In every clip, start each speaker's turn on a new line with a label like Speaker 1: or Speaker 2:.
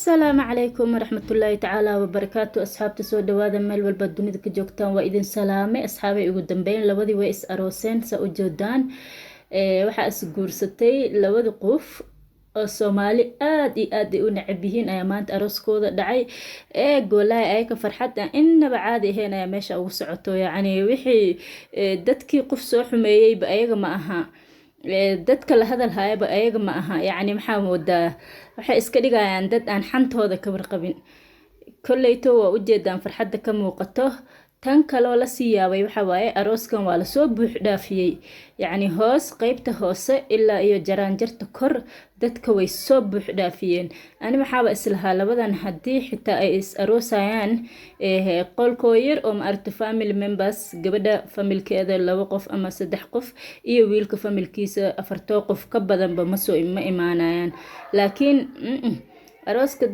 Speaker 1: السلام عليكم ورحمة الله تعالى وبركاته. أصحابتي soo dhawaada meel walba dunida ka joogtaan waa idin salaamay. asxaabay ugu dambeyn labadii way is arooseen sa u joodaan waxa is guursatay labada qof oo Soomaali aad iyo aad u neceb yihiin ayaa maanta arooskooda dhacay goolay ay ka farxad inaba caadi ahayn ayaa meesha ugu socoto yacni wixii dadkii qof soo xumeeyay ba ayaga ma aha dadka la hadal hayaba ayaga ma aha yacni maxaa moodaa waxay iska dhigayaan dad aan xantooda ka warqabin kollayto waa u jeedaan farxadda ka muuqato tan kaloo la sii yaabay waxa waaye arooskan waa la soo buux dhaafiyay yacni hoos qaybta hoose ilaa iyo jaraanjarta kor dadka way soo buux dhaafiyeen ani maxaaba islahaa labadan haddii xitaa ay is aroosayaan qolkoo yar oo ma aragto family members gabadha familkeeda 2 qof ama 3 qof iyo wiilka familkiisa 4 qof ka badanba ma imaanayaan laakiin arooska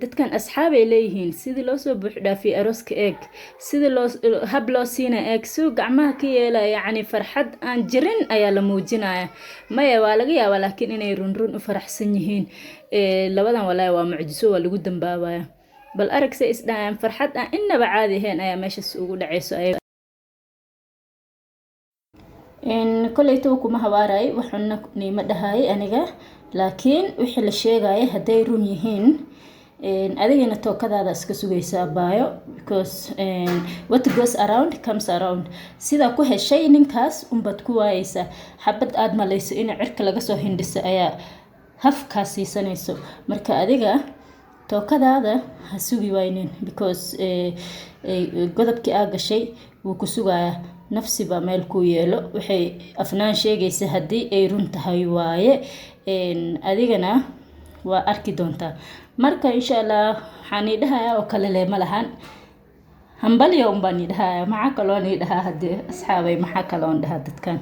Speaker 1: dadkan asxaab ay leeyihiin sidii loo soo buux dhaafiyay arooska eeg sidii loo hab loo siina eeg soo gacmaha ka yeelay yacni farxad aan jirin ayaa la muujinaya maya waa laga yaabaa laakiin inay run u faraxsan yihiin labadan walaa waa mucjiso waa lagu dambaabaya bal aragse isdhaan farxad aan inaba caadi ahayn ayaa meeshaas ugu dhacayso ay kollayto kuma hawaaray waxuna niima dhahay aniga laakiin wixii la sheegay haday run yihiin adigina tookadaada iska sugaysaa baayo because what goes around comes around sida ku heshay ninkaas umbad ku waayaysa xabad aad malayso in cirka laga soo hindhiso ayaa hafka siisanayso marka adiga tookadaada ha sugi waynin because godobkii aa gashay wuu ku sugayaa nafsiba meel ku yeelo waxay afnaan sheegaysa haddii ay run tahay waaye adigana waa arki doontaa marka insha Allah waxaan idhahayaa oo kale leema lahan hambaliyo baan idhahayaa maxaa kaloo idhahaa hadii asxaabay maxaa kaloo dhahaa dadkan